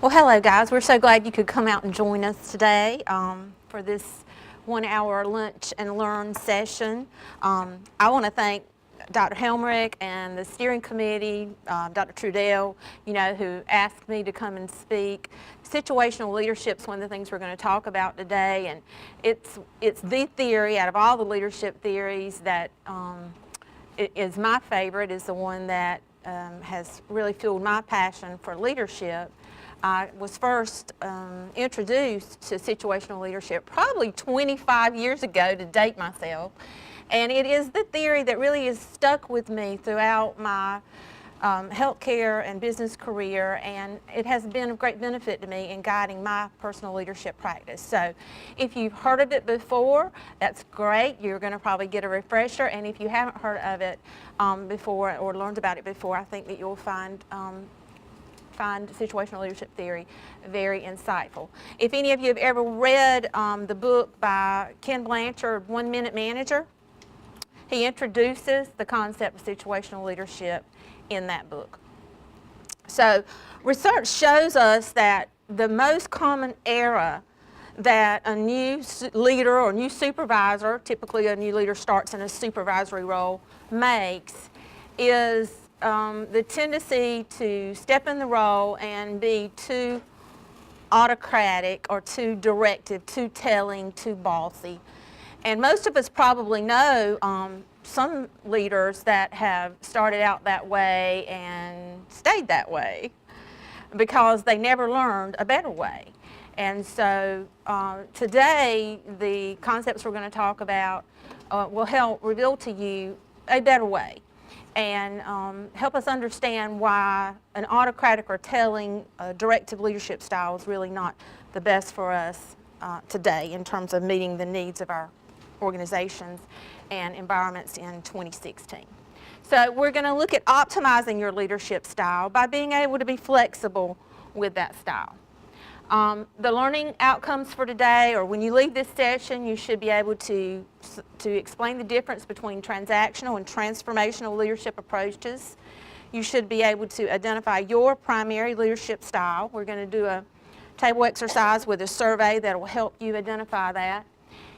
Well, hello guys. We're so glad you could come out and join us today for this 1 hour lunch and learn session. I want to thank Dr. Helmrich and the steering committee, Dr. Trudell, who asked me to come and speak. Situational leadership is one of the things we're going to talk about today, and it's the theory out of all the leadership theories that is my favorite, is the one that has really fueled my passion for leadership. I was first introduced to situational leadership probably 25 years ago, to date myself, and it is the theory that really has stuck with me throughout my healthcare and business career, and it has been of great benefit to me in guiding my personal leadership practice. So if you've heard of it before, that's great. You're going to probably get a refresher, and if you haven't heard of it before or learned about it before, I think that you'll find situational leadership theory very insightful. If any of you have ever read the book by Ken Blanchard, 1 Minute Manager, he introduces the concept of situational leadership in that book. So research shows us that the most common error that a new leader or new supervisor, typically a new leader starts in a supervisory role, makes is the tendency to step in the role and be too autocratic or too directive, too telling, too bossy. And most of us probably know some leaders that have started out that way and stayed that way because they never learned a better way. And so today, the concepts we're going to talk about will help reveal to you a better way and help us understand why an autocratic or telling directive leadership style is really not the best for us today in terms of meeting the needs of our organizations and environments in 2016. So we're going to look at optimizing your leadership style by being able to be flexible with that style. The learning outcomes for today, or when you leave this session, you should be able to explain the difference between transactional and transformational leadership approaches. You should be able to identify your primary leadership style. We're going to do a table exercise with a survey that will help you identify that.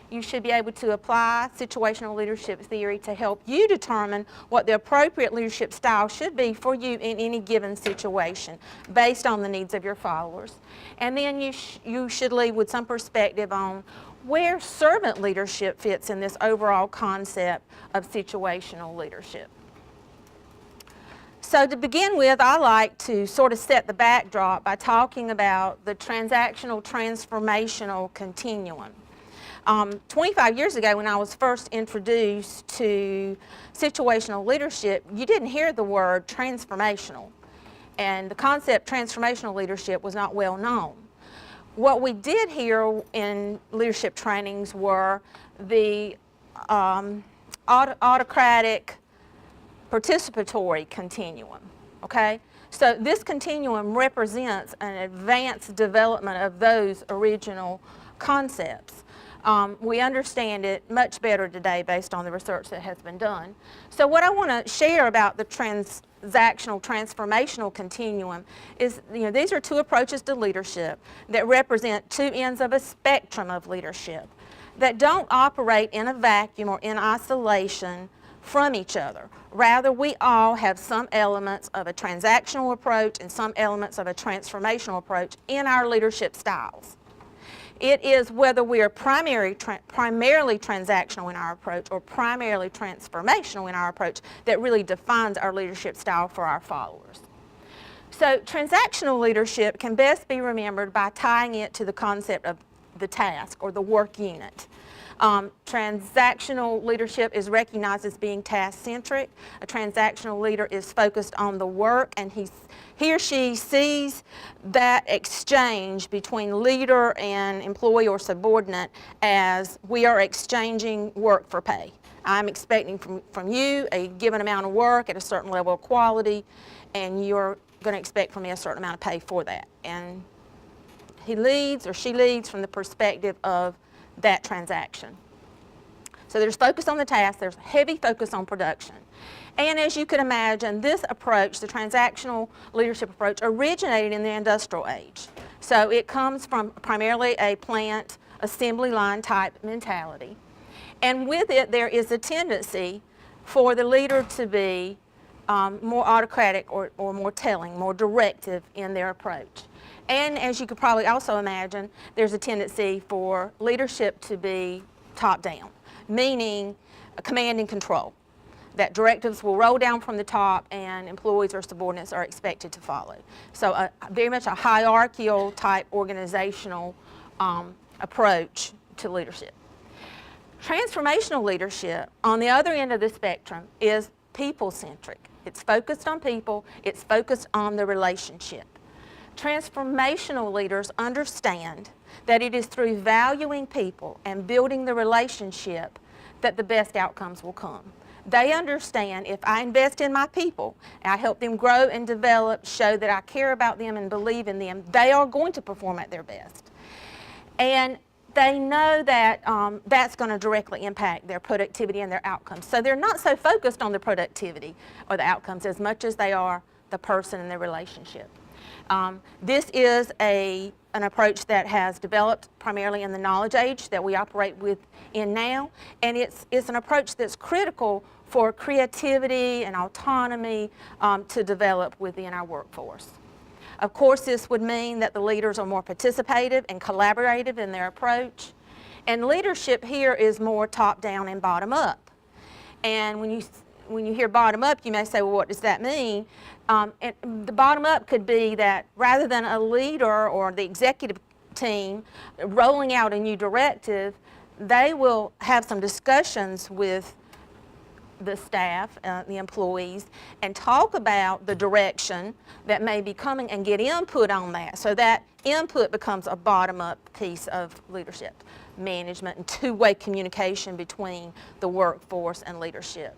You should be able to apply situational leadership theory to help you determine what the appropriate leadership style should be for you in any given situation based on the needs of your followers. And then you should leave with some perspective on where servant leadership fits in this overall concept of situational leadership. So to begin with, I like to sort of set the backdrop by talking about the transactional transformational continuum. 25 years ago, when I was first introduced to situational leadership, you didn't hear the word transformational, and the concept transformational leadership was not well known. What we did hear in leadership trainings were the autocratic participatory continuum, okay? So this continuum represents an advanced development of those original concepts. We understand it much better today based on the research that has been done. So what I want to share about the transactional transformational continuum is, these are two approaches to leadership that represent two ends of a spectrum of leadership that don't operate in a vacuum or in isolation from each other. Rather, we all have some elements of a transactional approach and some elements of a transformational approach in our leadership styles. It is whether we are primarily transactional in our approach or primarily transformational in our approach that really defines our leadership style for our followers. So transactional leadership can best be remembered by tying it to the concept of the task or the work unit. Transactional leadership is recognized as being task-centric. A transactional leader is focused on the work, and he or she sees that exchange between leader and employee or subordinate as we are exchanging work for pay. I'm expecting from you a given amount of work at a certain level of quality, and you're going to expect from me a certain amount of pay for that. And he leads or she leads from the perspective of that transaction. So there's focus on the task, there's heavy focus on production. And as you can imagine, this approach, the transactional leadership approach, originated in the industrial age. So it comes from primarily a plant assembly line type mentality. And with it, there is a tendency for the leader to be more autocratic or more telling, more directive in their approach. And as you could probably also imagine, there's a tendency for leadership to be top down, meaning command and control. That directives will roll down from the top and employees or subordinates are expected to follow. So very much a hierarchical type organizational approach to leadership. Transformational leadership, on the other end of the spectrum, is people-centric. It's focused on people, it's focused on the relationship. Transformational leaders understand that it is through valuing people and building the relationship that the best outcomes will come. They understand if I invest in my people, and I help them grow and develop, show that I care about them and believe in them, they are going to perform at their best. And they know that that's going to directly impact their productivity and their outcomes. So they're not so focused on the productivity or the outcomes as much as they are the person and their relationship. This is an approach that has developed primarily in the knowledge age that we operate within now, and it's an approach that's critical for creativity and autonomy to develop within our workforce. Of course, this would mean that the leaders are more participative and collaborative in their approach, and leadership here is more top-down and bottom-up. And when you hear bottom-up, you may say, well, what does that mean? And the bottom-up could be that rather than a leader or the executive team rolling out a new directive, they will have some discussions with the staff, the employees, and talk about the direction that may be coming and get input on that. So that input becomes a bottom-up piece of leadership management and two-way communication between the workforce and leadership.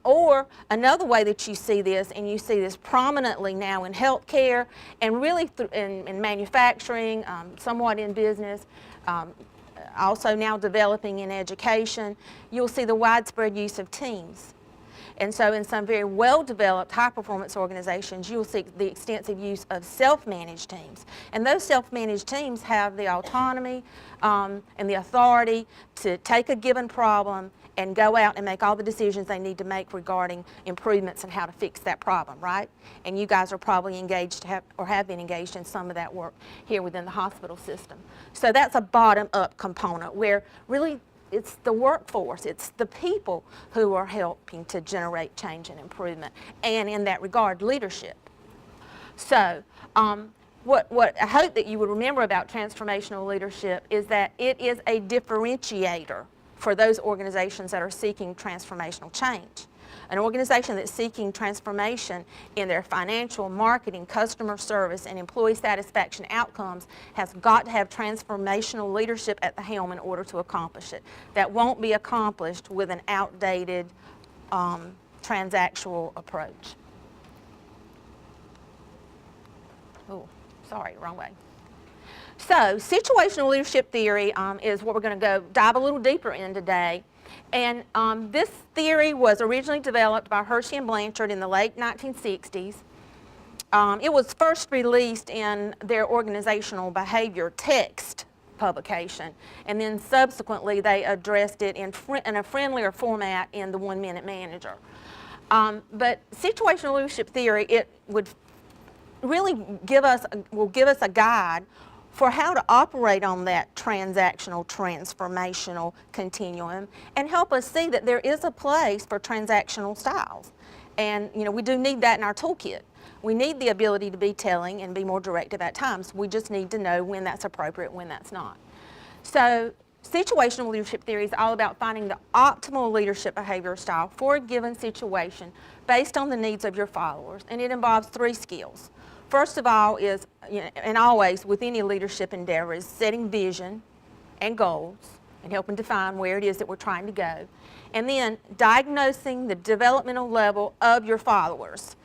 Or another way that you see this, and you see this prominently now in healthcare and really in manufacturing, somewhat in business, also now developing in education, you'll see the widespread use of teams. And so in some very well-developed high-performance organizations, you'll see the extensive use of self-managed teams. And those self-managed teams have the autonomy and the authority to take a given problem and go out and make all the decisions they need to make regarding improvements and how to fix that problem, right? And you guys are probably engaged or have been engaged in some of that work here within the hospital system. So that's a bottom-up component where really it's the workforce, it's the people who are helping to generate change and improvement, and in that regard, leadership. So what I hope that you would remember about transformational leadership is that it is a differentiator for those organizations that are seeking transformational change. An organization that's seeking transformation in their financial, marketing, customer service, and employee satisfaction outcomes has got to have transformational leadership at the helm in order to accomplish it. That won't be accomplished with an outdated transactional approach. Oh, sorry, wrong way. So situational leadership theory is what we're going to go dive a little deeper in today. And this theory was originally developed by Hershey and Blanchard in the late 1960s. It was first released in their organizational behavior text publication, and then subsequently they addressed it in a friendlier format in the 1 Minute Manager. But situational leadership theory, it would really will give us a guide for how to operate on that transactional, transformational continuum and help us see that there is a place for transactional styles. And we do need that in our toolkit. We need the ability to be telling and be more directive at times. We just need to know when that's appropriate, when that's not. So situational leadership theory is all about finding the optimal leadership behavior style for a given situation based on the needs of your followers. And it involves 3 skills. First of all is, and always with any leadership endeavor, is setting vision and goals and helping define where it is that we're trying to go. And then diagnosing the developmental level of your followers.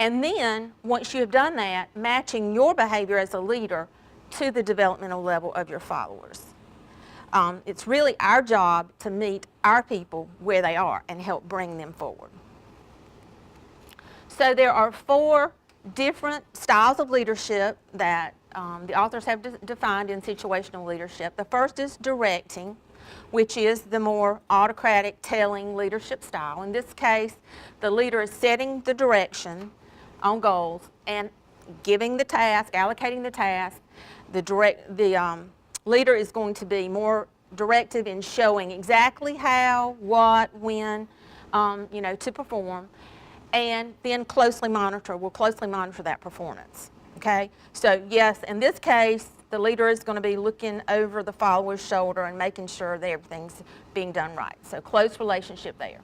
And then, once you have done that, matching your behavior as a leader to the developmental level of your followers. It's really our job to meet our people where they are and help bring them forward. So there are 4 different styles of leadership that the authors have defined in situational leadership. The first is directing, which is the more autocratic, telling leadership style. In this case, the leader is setting the direction on goals and giving the task, allocating the task. The leader is going to be more directive in showing exactly how, what, when, to perform, and then will closely monitor that performance. Okay? So yes, in this case, the leader is going to be looking over the follower's shoulder and making sure that everything's being done right. So close relationship there.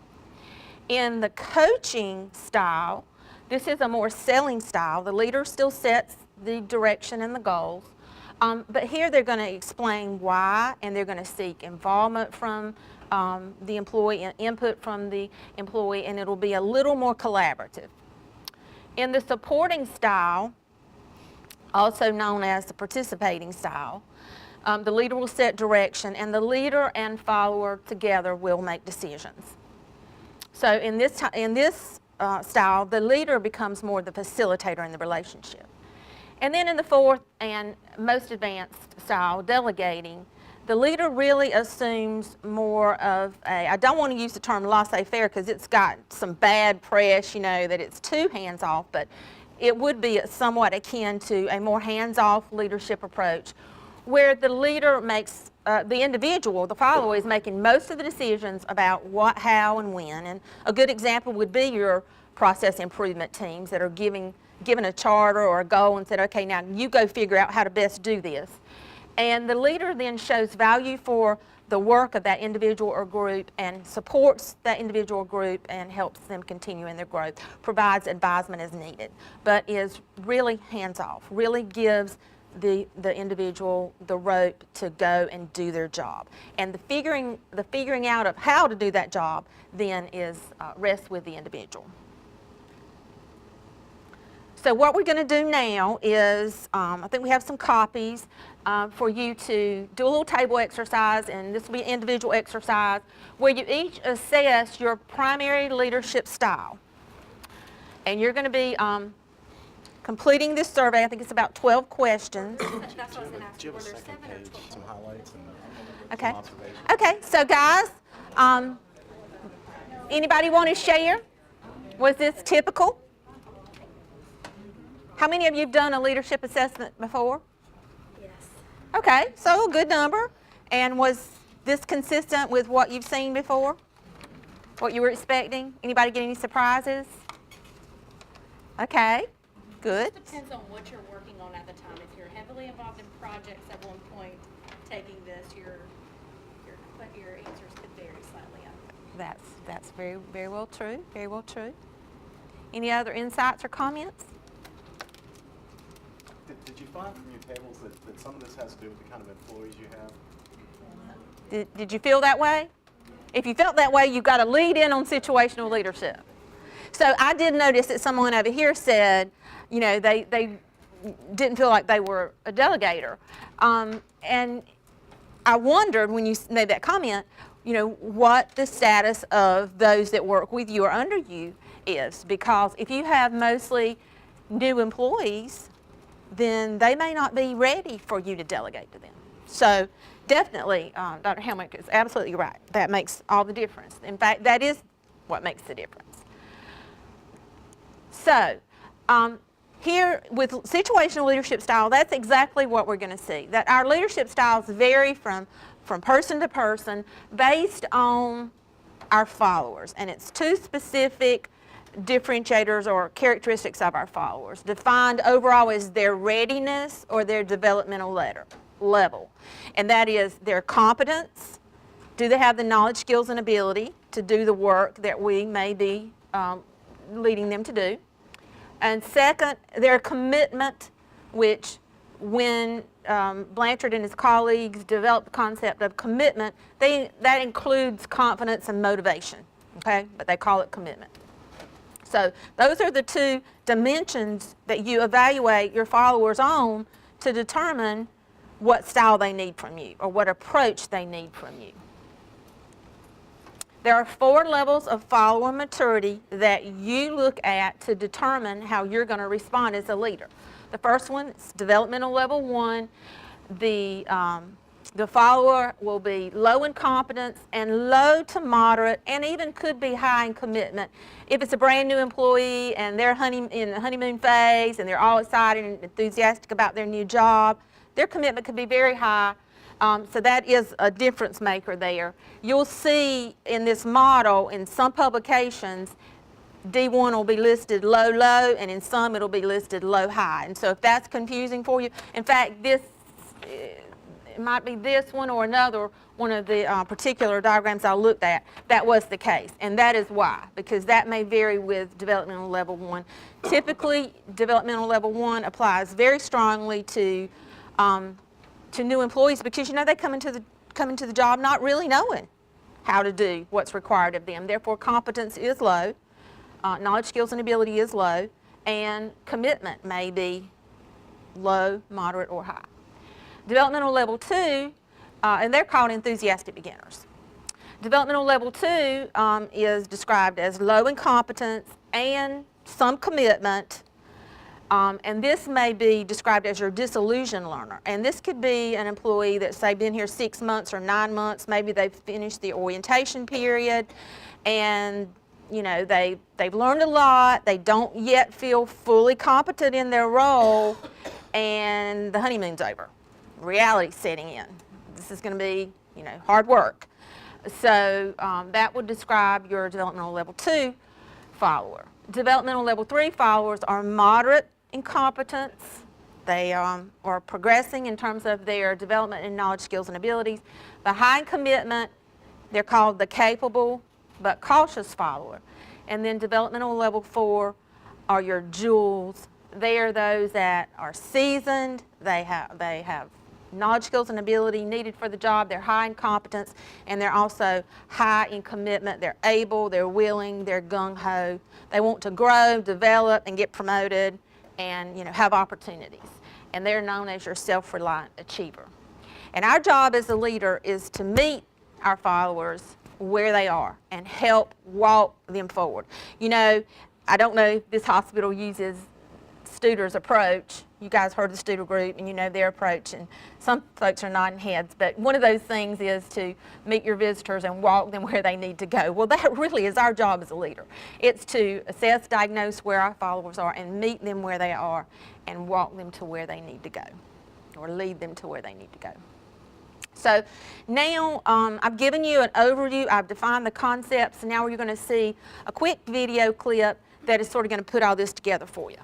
In the coaching style, this is a more selling style. The leader still sets the direction and the goals, but here they're going to explain why, and they're going to seek involvement from the employee and input from the employee, and it'll be a little more collaborative. In the supporting style, also known as the participating style, the leader will set direction, and the leader and follower together will make decisions. So in this style, the leader becomes more the facilitator in the relationship. And then in the fourth and most advanced style, delegating, the leader really assumes more of I don't want to use the term laissez-faire because it's got some bad press, that it's too hands-off, but it would be somewhat akin to a more hands-off leadership approach where the leader makes, the individual, the follower, is making most of the decisions about what, how, and when. And a good example would be your process improvement teams that are given a charter or a goal and said, okay, now you go figure out how to best do this. And the leader then shows value for the work of that individual or group and supports that individual group and helps them continue in their growth, provides advisement as needed, but is really hands-off, really gives the individual the rope to go and do their job. And the figuring out of how to do that job then rests with the individual. So what we're going to do now is, I think we have some copies for you to do a little table exercise, and this will be an individual exercise where you each assess your primary leadership style. And you're going to be completing this survey. I think it's about 12 questions. That's what I was going to ask you. Were there 7 or 12? Some highlights and Okay. some observations. Okay, so guys, anybody want to share? Was this typical? How many of you have done a leadership assessment before? Yes. Okay, so a good number. And was this consistent with what you've seen before? What you were expecting? Anybody get any surprises? Okay, good. It depends on what you're working on at the time. If you're heavily involved in projects at one point, taking this, your answers could vary slightly. That's very, very well true. Very well true. Any other insights or comments? Did you find from your tables that some of this has to do with the kind of employees you have? Did you feel that way? If you felt that way, you've got to lead in on situational leadership. So I did notice that someone over here said, they didn't feel like they were a delegator. And I wondered when you made that comment, what the status of those that work with you or under you is. Because if you have mostly new employees, then they may not be ready for you to delegate to them. So definitely, Dr. Helmick is absolutely right. That makes all the difference. In fact, that is what makes the difference. So here with situational leadership style, that's exactly what we're going to see. That our leadership styles vary from person to person based on our followers. And it's 2 specific differentiators or characteristics of our followers, defined overall as their readiness or their developmental level. And that is their competence. Do they have the knowledge, skills, and ability to do the work that we may be leading them to do? And second, their commitment, which when Blanchard and his colleagues developed the concept of commitment, that includes confidence and motivation, okay? But they call it commitment. So those are the 2 dimensions that you evaluate your followers on to determine what style they need from you or what approach they need from you. There are 4 levels of follower maturity that you look at to determine how you're going to respond as a leader. The first one is developmental level 1. The follower will be low in competence and low to moderate and even could be high in commitment. If it's a brand new employee and they're in the honeymoon phase and they're all excited and enthusiastic about their new job, their commitment could be very high. So that is a difference maker there. You'll see in this model in some publications D1 will be listed low, low, and in some it'll be listed low, high. And so if that's confusing for you, in fact, it might be this one or another one of the particular diagrams I looked at, that was the case. And that is why, because that may vary with developmental level 1. Typically, developmental level 1 applies very strongly to new employees because, they come into the job not really knowing how to do what's required of them. Therefore, competence is low, knowledge, skills, and ability is low, and commitment may be low, moderate, or high. Developmental level 2, and they're called enthusiastic beginners. Developmental level 2 is described as low in competence and some commitment, and this may be described as your disillusioned learner. And this could be an employee that's, say, been here 6 months or 9 months. Maybe they've finished the orientation period, and they've learned a lot. They don't yet feel fully competent in their role, and the honeymoon's over. Reality setting in. This is going to be, hard work. So that would describe your developmental level 2 follower. Developmental level 3 followers are moderate in competence. They are progressing in terms of their development in knowledge, skills, and abilities. The high in commitment, they're called the capable but cautious follower. And then developmental level 4 are your jewels. They are those that are seasoned. They have knowledge, skills, and ability needed for the job. They're high in competence, and they're also high in commitment. They're able, they're willing, they're gung-ho. They want to grow, develop, and get promoted and have opportunities. And they're known as your self-reliant achiever. And our job as a leader is to meet our followers where they are and help walk them forward. I don't know if this hospital uses Studer's approach. You guys heard the Studer group and you know their approach, and some folks are nodding heads, but one of those things is to meet your visitors and walk them where they need to go. Well, that really is our job as a leader. It's to assess, diagnose where our followers are and meet them where they are and walk them to where they need to go, or lead them to where they need to go. So now I've given you an overview, I've defined the concepts, and now you're going to see a quick video clip that is sort of going to put all this together for you.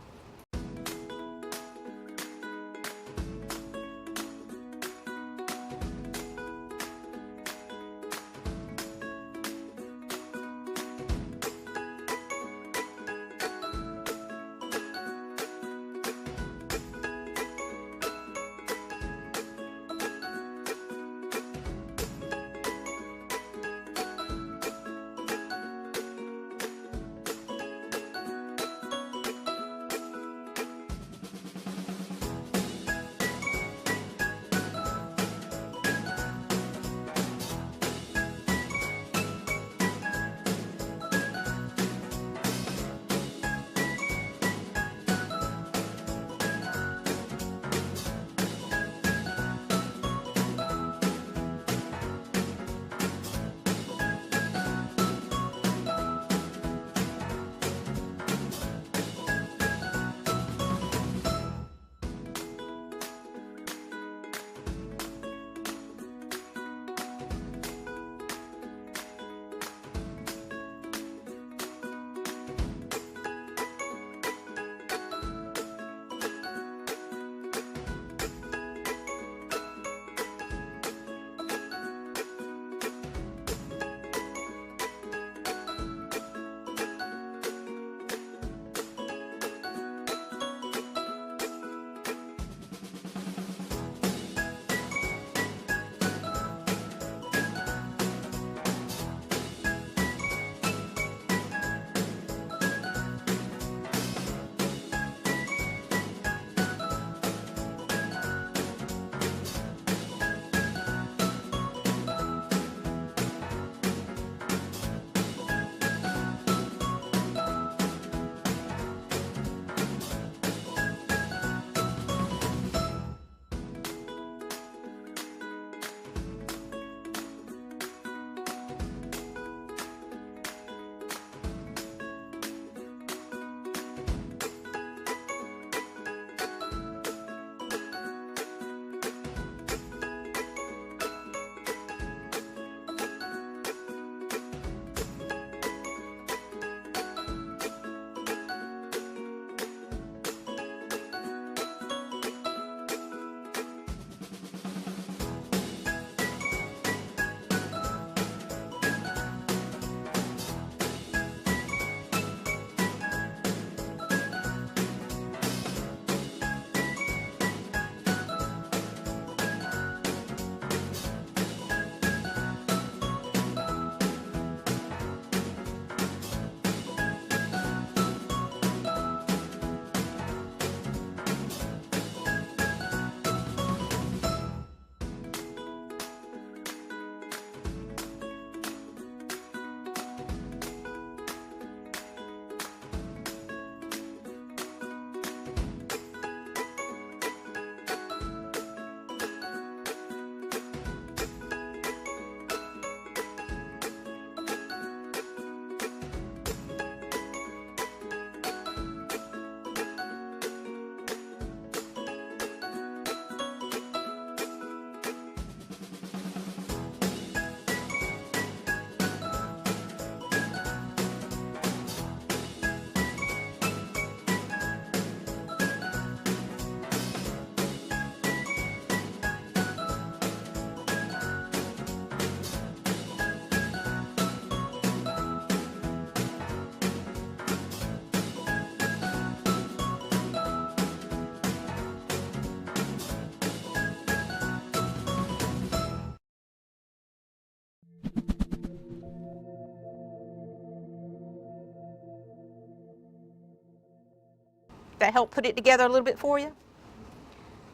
to help put it together a little bit for you?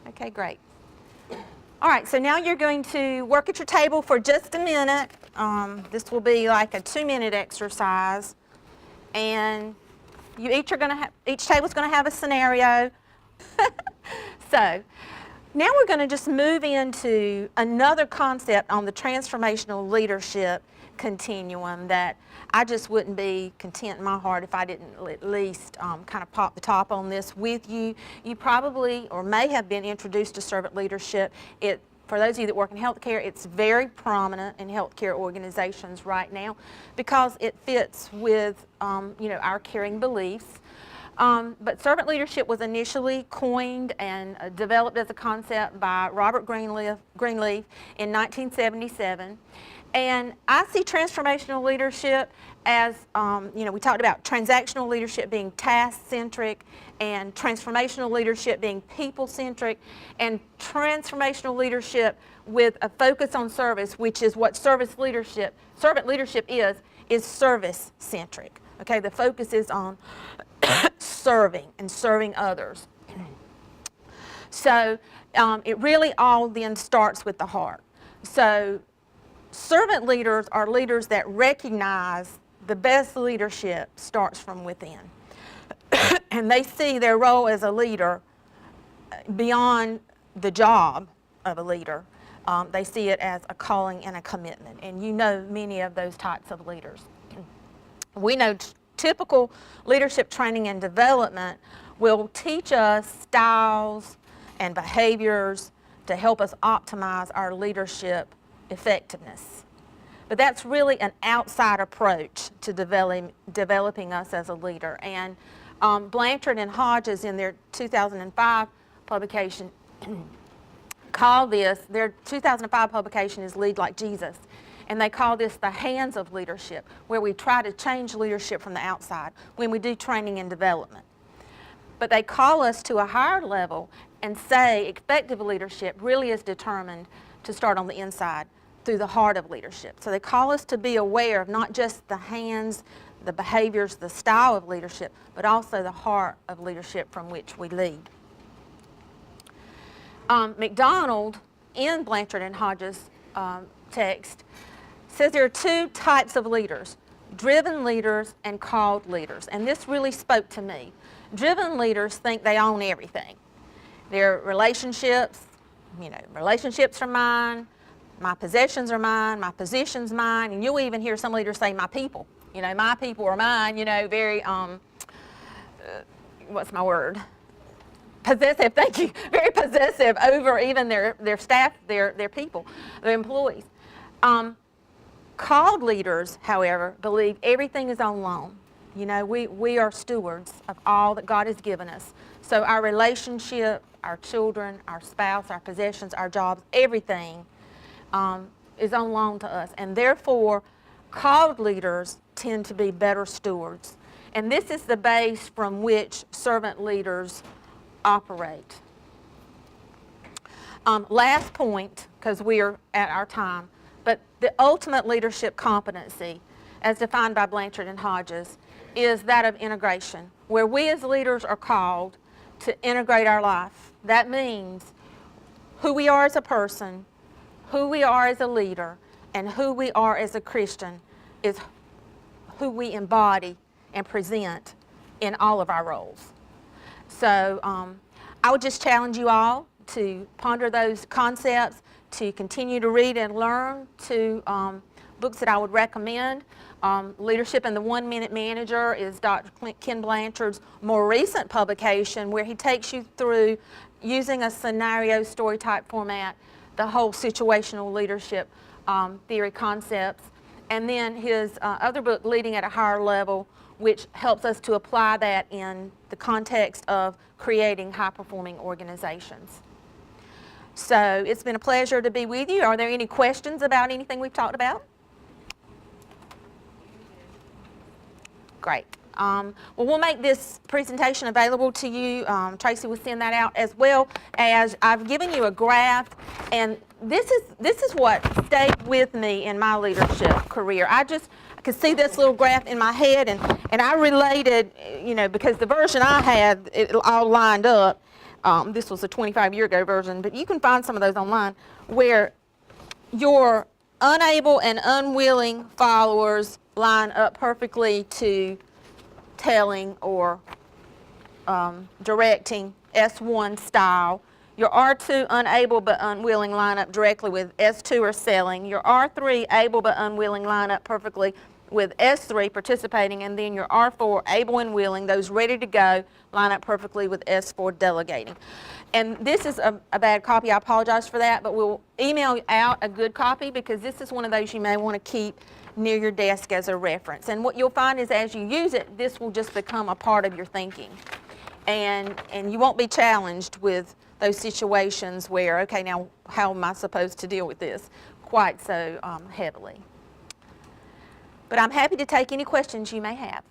Okay, great. All right, so now you're going to work at your table for just a minute. This will be like a 2-minute exercise. And you each table's going to have a scenario. So now we're going to just move into another concept on the transformational leadership continuum that I just wouldn't be content in my heart if I didn't at least kind of pop the top on this with you. You probably or may have been introduced to servant leadership. For those of you that work in healthcare, it's very prominent in healthcare organizations right now because it fits with our caring beliefs. But servant leadership was initially coined and developed as a concept by Robert Greenleaf in 1977. And I see transformational leadership as, we talked about transactional leadership being task-centric and transformational leadership being people-centric, and transformational leadership with a focus on service, which is what servant leadership is service-centric. Okay, the focus is on serving and serving others. So it really all then starts with the heart. So servant leaders are leaders that recognize the best leadership starts from within. And they see their role as a leader beyond the job of a leader. They see it as a calling and a commitment. And you know many of those types of leaders. We know typical leadership training and development will teach us styles and behaviors to help us optimize our leadership effectiveness. But that's really an outside approach to developing us as a leader. And Blanchard and Hodges in their 2005 publication call this, their 2005 publication is Lead Like Jesus. And they call this the hands of leadership, where we try to change leadership from the outside when we do training and development. But they call us to a higher level and say effective leadership really is determined to start on the inside through the heart of leadership. So they call us to be aware of not just the hands, the behaviors, the style of leadership, but also the heart of leadership from which we lead. McDonald, in Blanchard and Hodges' text, says there are two types of leaders, driven leaders and called leaders. And this really spoke to me. Driven leaders think they own everything. Their relationships, relationships are mine, my possessions are mine, my position's mine, and you'll even hear some leaders say my people. My people are mine, very, what's my word? Possessive, thank you. Very possessive over even their staff, their people, their employees. Called leaders, however, believe everything is on loan. We are stewards of all that God has given us. So our relationship, our children, our spouse, our possessions, our jobs, everything is on loan to us. And therefore, called leaders tend to be better stewards. And this is the base from which servant leaders operate. Last point, because we are at our time, but the ultimate leadership competency, as defined by Blanchard and Hodges, is that of integration, where we as leaders are called to integrate our life. That means who we are as a person, who we are as a leader, and who we are as a Christian is who we embody and present in all of our roles. So I would just challenge you all to ponder those concepts, to continue to read and learn, to books that I would recommend. Leadership and the 1 Minute Manager is Dr. Ken Blanchard's more recent publication, where he takes you through, using a scenario story type format, the whole situational leadership theory concepts. And then his other book, Leading at a Higher Level, which helps us to apply that in the context of creating high-performing organizations. So it's been a pleasure to be with you. Are there any questions about anything we've talked about? Great. Well, we'll make this presentation available to you. Tracy will send that out, as well as I've given you a graph, and this is what stayed with me in my leadership career. I I could see this little graph in my head, and I related, because the version I had, it all lined up. This was a 25-year ago version, but you can find some of those online, where your unable and unwilling followers line up perfectly to telling or directing S1 style. Your R2 unable but unwilling line up directly with S2 or selling. Your R3 able but unwilling line up perfectly with S3 participating, and then your R4 able and willing, those ready to go, line up perfectly with S4 delegating. And this is a bad copy, I apologize for that, but we'll email out a good copy because this is one of those you may want to keep near your desk as a reference. And what you'll find is as you use it, this will just become a part of your thinking. And you won't be challenged with those situations where, okay, now how am I supposed to deal with this quite so heavily. But I'm happy to take any questions you may have.